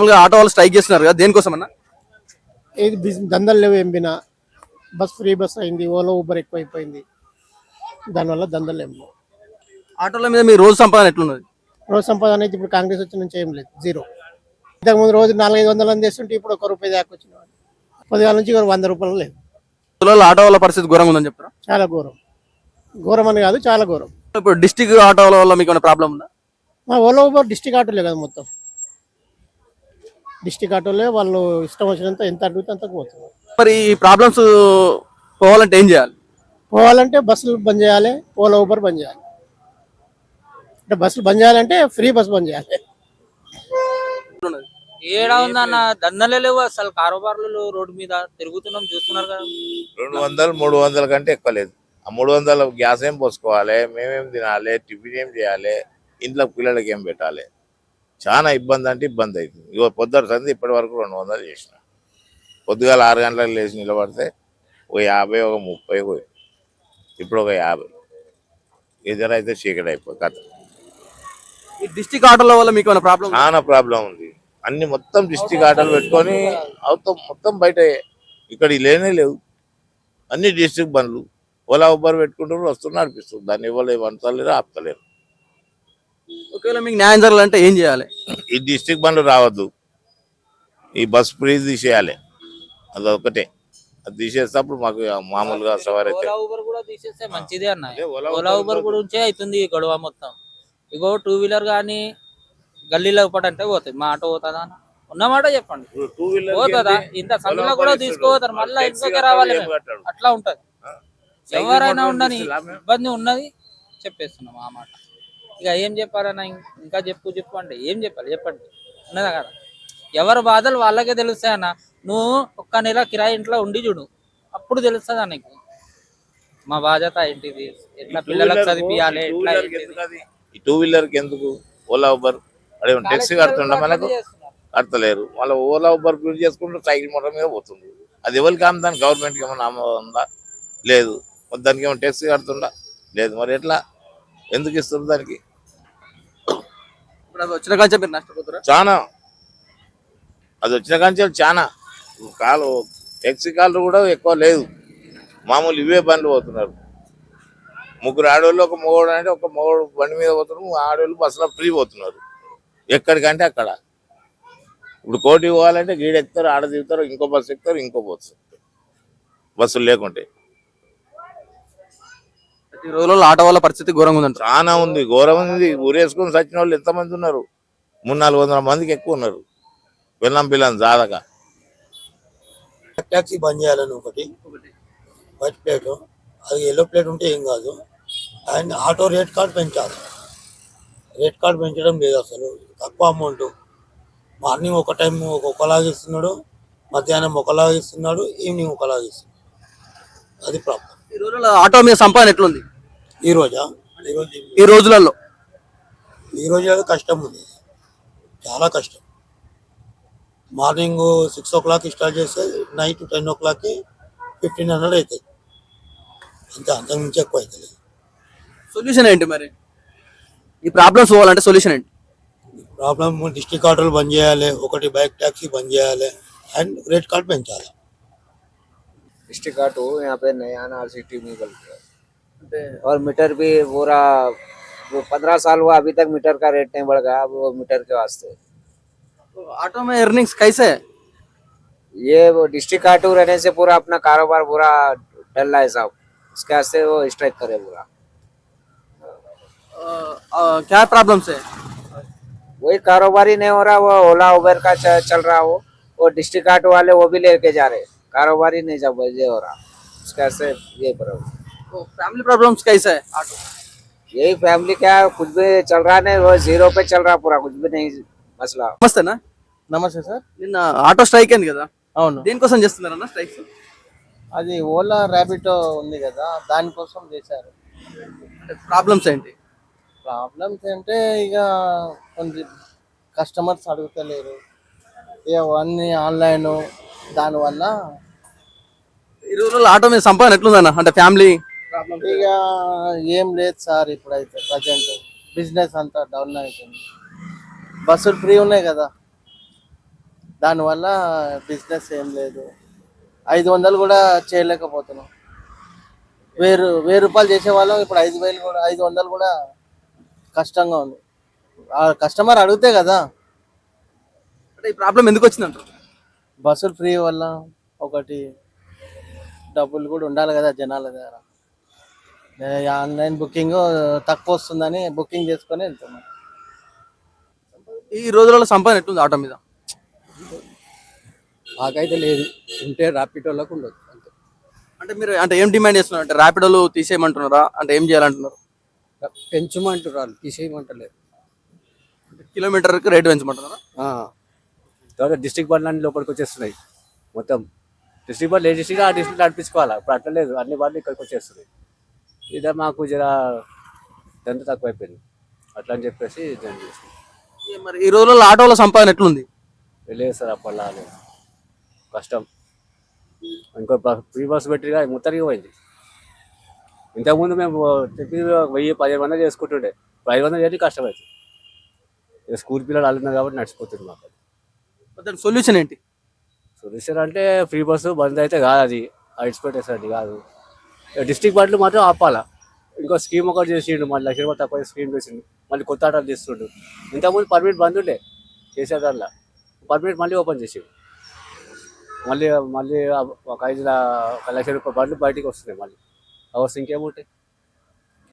మామూలుగా ఆటో వాళ్ళు స్ట్రైక్ చేస్తున్నారు కదా, దేనికోసం అన్న? ఏది దందలు లేవు ఎంపినా బస్ ఫ్రీ బస్ అయింది, ఓలా ఊబర్ ఎక్కువైపోయింది, దానివల్ల దందలు ఏం లేవు. ఆటోల మీద మీ రోజు సంపాదన ఎట్లున్నది? రోజు సంపాదన అయితే ఇప్పుడు కాంగ్రెస్ వచ్చిన నుంచి ఏం లేదు, జీరో. ఇంతకుముందు రోజు 400-500 అని చేస్తుంటే ఇప్పుడు ₹1 దాకా వచ్చిన పొద్దుగాల నుంచి ₹100 లేదు. రోజులలో ఆటో వాళ్ళ పరిస్థితి ఘోరంగా ఉందని చెప్తారా? చాలా ఘోరం, ఘోరం అని కాదు చాలా ఘోరం. ఇప్పుడు డిస్టిక్ ఆటోల వల్ల మీకు ఏమైనా ప్రాబ్లం ఉందా? మా ఓలా ఊబర్ డిస్టిక్ ఆటోలే కదా, మొత్తం డిస్టిక్ ఆటోలే, వాళ్ళు ఇష్టం వచ్చినంత ఎంత అడిగితే అంతకు పోతున్నారు. మరి ఈ ప్రాబ్లమ్స్ పోవాలంటే ఏం చేయాలి? పోవాలంటే బస్సులు బంద్ చేయాలి, ఓలా ఊబర్ బంద్ చేయాలి. అంటే బస్సులు బంద్ చేయాలంటే ఫ్రీ బస్ బంద్ చేయాలి. ఏడా ఉందన్న, దందలే లేవు అసలు. కారోబార్లు రోడ్డు మీద తిరుగుతున్నాం, చూస్తున్నారు కదా. 200-300 కంటే ఎక్కువ లేదు. ఆ 300 గ్యాస్ ఏం పోసుకోవాలి, మేమేం తినాలి, టిఫిన్ ఏం చేయాలి, ఇంట్లో పిల్లలకి ఏం పెట్టాలి, చాలా ఇబ్బంది అంటే ఇబ్బంది అవుతుంది. ఇగో పొద్దున సంది ఇప్పటి వరకు 200 చేసిన. పొద్దుగాల 6 గంటలకు లేచి నిలబడితే ఒక 50, ఒక 30, ఇప్పుడు ఒక 50. ఇద్దరైతే చీకటి అయిపోయి కథ. ఈ డిస్టిక్ ఆటోల వల్ల మీకు ఏమైనా ప్రాబ్లం? చాలా ప్రాబ్లం ఉంది. అన్ని మొత్తం డిస్టిక్ ఆటోలు పెట్టుకొని అవుతాం, మొత్తం బయట ఇక్కడ లేనే లేవు, అన్ని డిస్టిక్ బండ్లు. ఓలా ఊబర్ పెట్టుకుంటారు, వస్తున్నారు, నడిపిస్తుంది. దాన్ని ఇవ్వలేవు, అంటలేరు, ఆపుతలేరు. ఒకవేళ మీకు న్యాయం జరగాలంటే ఏం చేయాలి? ఈ డిస్టిక్ బండ్లు రావద్దు, ఈ బస్ ఫ్రీ తీసేయాలి, అదొకటే. అది తీసేటప్పుడు మాకు మామూలుగా సవారీ అయితే ఓలా ఊబర్ కూడా తీసేస్తే మంచిదే అన్న. ఓలా ఊబర్ గురించే అవుతుంది ఈ గొడవ మొత్తం. ఇగో 2 వీలర్ కానీ గల్లీలో పడంటే పోతుంది, మా ఆటో పోతుందా ఉన్నమాట చెప్పండి, పోతుందా? ఇంత సందులో కూడా తీసుకోపోతారు, మళ్ళీ ఇంకొక రావాలి, అట్లా ఉంటది. ఎవరైనా ఉండని ఇబ్బంది ఉన్నది చెప్పేస్తున్నాం ఆ మాట. ఇక ఏం చెప్పారన్నా, ఇంకా చెప్పు అంటే ఏం చెప్పాలి చెప్పండి, ఉన్నదా కదా. ఎవరి బాధలు వాళ్ళకే తెలుస్తాయి అన్న. నువ్వు ఒక్క నెల కిరాయి ఇంట్లో ఉండి చూడు, అప్పుడు తెలుస్తుంది నీకు మా బాధ్యత ఏంటిది, ఎట్లా పిల్లలకు చదివియాలి, ఎట్లా ఈ 2 వీలర్కి ఎందుకు ఓలా ఊబర్ అడే టెక్సీ కడుతుండ మనకు కడతలేరు. మళ్ళీ ఓలా ఊబర్ బిల్ చేసుకుంటూ సైకిల్ మోటార్ మీద పోతుంది. అది ఎవరికి ఆమెదాన్ని గవర్నమెంట్కి ఏమైనా ఆమోదం ఉందా? లేదు. దానికి ఏమైనా టెక్సీ కడుతుండా? లేదు. మరి ఎట్లా, ఎందుకు ఇస్తుంది దానికి? ఇప్పుడు అది వచ్చిన కాంచె మీరు నష్టపోతారా? చాలా, అది వచ్చిన కాంచె చాలా కాలు టెక్సీ కాళ్ళు కూడా ఎక్కువ లేదు, మామూలు ఇవే బండ్లు పోతున్నారు. 3 ఆడవాళ్ళు, ఒక మగవాడు అంటే ఒక మగవాడు బండి మీద పోతున్నారు, ఆడవాళ్ళు బస్సులో ఫ్రీ పోతున్నారు ఎక్కడికంటే అక్కడ. ఇప్పుడు కోటి పోవాలంటే గీడ ఎక్కుతారు, ఆడ దిగుతారు, ఇంకో బస్సు ఎక్కుతారు, ఇంకో బస్సు బస్సులు లేకుంటే. ఈ రోజుల్లో ఆటో వాళ్ళ పరిస్థితి ఘోరంగా ఉందంట. చాలా ఉంది, ఘోరం ఉంది. ఊరేసుకొని చచ్చిన వాళ్ళు ఎంతమంది ఉన్నారు? 300-400 మందికి ఎక్కువ ఉన్నారు, పిల్లం జాదక. ట్యాక్సీ బంద్ చేయాలని ఒకటి, వైట్ ప్లేట్, అది ఎల్లో ప్లేట్ ఉంటే ఏం కాదు. అండ్ ఆటో రేట్ కార్డ్ పెంచాలి. రేట్ కార్డ్ పెంచడం లేదు అసలు, తక్కువ అమౌంట్. మార్నింగ్ ఒక టైం ఒకలాగా ఇస్తున్నాడు, మధ్యాహ్నం ఒకలాగా ఇస్తున్నాడు, ఈవినింగ్ ఒకలాగా ఇస్తున్నాడు. అది ప్రాబ్లం. ఈ రోజుల్లో ఆటో మీద సంపాదన ఎట్లుంది ఈ రోజా? ఈ రోజులలో కష్టం ఉంది, చాలా కష్టం. మార్నింగ్ 6 o'clock స్టార్ట్ చేస్తే నైట్ 10 o'clock 1500 అవుతుంది, అంతే, అంతకుమించి ఎక్కువ అవుతుంది. సొల్యూషన్ ఏంటి మరి? ఈ ప్రాబ్లమ్స్ పోవాలంటే సొల్యూషన్ ఏంటి? ప్రాబ్లం డిస్ట్రిక్ట్ ఆటోలు బంద్ చేయాలి, ఒకటి బైక్ ట్యాక్సీ బంద్ చేయాలి, అండ్ రేట్ కార్డ్ పెంచాలి. डिस्ट्रिक्ट ऑटो यहाँ पे नया RCT निकल गया और मीटर भी पूरा, वो 15 साल हुआ अभी तक मीटर का रेट नहीं बढ़ गया, वो मीटर के वास्ते। तो ऑटो में अर्निंग्स कैसे है? ये वो डिस्ट्रिक्ट ऑटो रहने से पूरा अपना कारोबार पूरा डल रहा है साहब, उसके वास्ते वो स्ट्राइक करे पूरा। क्या प्रॉब्लम्स है? वही कारोबार ही नहीं हो रहा, वो ओला उबर का चल रहा, वो डिस्ट्रिक्ट ऑटो वाले वो भी लेके जा रहे, कारोबार ही नहीं जब ये हो रहा, उसका से ये प्रॉब्लम। तो फैमिली प्रॉब्लम्स कैसा है ऑटो? यही फैमिली क्या, कुछ भी चल रहा नहीं, वो जीरो पे चल रहा पूरा, कुछ भी नहीं मसला। నమస్తేనా? నమస్తే సార్. నిన్న ఆటో స్ట్రైక్ అయింది కదా, అవును, దేనికోసం చేస్తున్నారన్న స్ట్రైక్స్? అది ఓలా ర్యాపిడో ఉంది కదా, దానికోసం చేశారు. ప్రాబ్లమ్స్ ఏంటి? ప్రాబ్లమ్స్ అంటే ఇక కొంచెం కస్టమర్స్ అడుగుతలేరు, ఇక అన్నీ ఆన్లైన్, దానివల్ల ఈ రోజుల్లో ఆటో మీద సంపాదన ఎట్లుందన్న, అంటే ఫ్యామిలీ ఇక ఏం లేదు సార్. ఇప్పుడైతే ప్రజెంట్ బిజినెస్ అంతా డౌన్ అవుతుంది, బస్సులు ఫ్రీ ఉన్నాయి కదా, దానివల్ల బిజినెస్ ఏం లేదు. 500 కూడా చేయలేకపోతున్నాం. 1000 రూపాయలు చేసే వాళ్ళం ఇప్పుడు 5,000 కూడా 500 కూడా కష్టంగా ఉంది. ఆ కస్టమర్ అడిగితే కదా. అంటే ఈ ప్రాబ్లం ఎందుకు వచ్చిందంటారు? బస్సులు ఫ్రీ వల్ల ఒకటి, డబ్బులు కూడా ఉండాలి కదా జనాల దగ్గర. ఆన్లైన్ బుకింగ్ తక్కువ వస్తుందని బుకింగ్ చేసుకొని వెళ్తున్నాం. ఈ రోజులలో సంపాదన ఎట్లుంది ఆటో మీద? మాకైతే లేదు, ఉంటే ర్యాపిడోలకు ఉండదు అంతే. అంటే మీరు అంటే ఏం డిమాండ్ చేస్తున్నారు? అంటే ర్యాపిడోలు తీసేయమంటున్నారా? అంటే ఏం చేయాలంటున్నారు? పెంచమంటారు, తీసేయమంటలేదు. కిలోమీటర్కి రేటు పెంచమంటున్నారా? తర్వాత డిస్ట్రిక్ట్ బండ్లు లోపలికి వచ్చేస్తున్నాయి. మొత్తం డిస్ట్రిక్ట్ బండ్లు ఏ డిస్ట్రిక్ట్ ఆ డిస్ట్రిక్ట్ నడిపించుకోవాలి. ఇప్పుడు అట్లా లేదు, అన్ని బండ్లు ఇక్కడికి వచ్చేస్తున్నాయి. ఇదే మాకు జర దంత తక్కువైపోయింది, అట్లా అని చెప్పేసి దాన్ని చేస్తున్నాం. మరి ఈ రోజులలో ఆటోల సంపాదన ఎట్లుంది? లేదు సార్, అప్పట్లో లేదు, కష్టం. ఇంకో ఫ్రీ బస్ పెట్టి మొత్తానికి పోయింది. ఇంతకుముందు మేము చెప్పి 1000-1500 చేసుకుంటుండే, 500 చేసి కష్టమవుతుంది. స్కూల్ పిల్లలు అల్లున్నారు కాబట్టి నడిచిపోతుంది మాకు. దాని సొల్యూషన్ ఏంటి? సొల్యూషన్ అంటే ఫ్రీ బస్సు బంద్ అయితే కాదు, అది ఇడిచిపెట్టేసరికి కాదు. డిస్ట్రిక్ట్ బండ్లు మాత్రం ఆపాలా. ఇంకో స్కీమ్ ఒకటి చేసిండు, మళ్ళీ 1,00,000 రూపాయలు తక్కువ స్కీమ్ చేసిండు, మళ్ళీ కొత్త ఆటోలు తీస్తుండు. ఇంతకుముందు పర్మిట్ బంద్ ఉండే చేసేదానిలా, పర్మిట్ మళ్ళీ ఓపెన్ చేసి మళ్ళీ మళ్ళీ ఒక 1,00,000 రూపాయల బండ్లు బయటికి వస్తున్నాయి. మళ్ళీ అవర్స్ ఇంకేముంటాయి.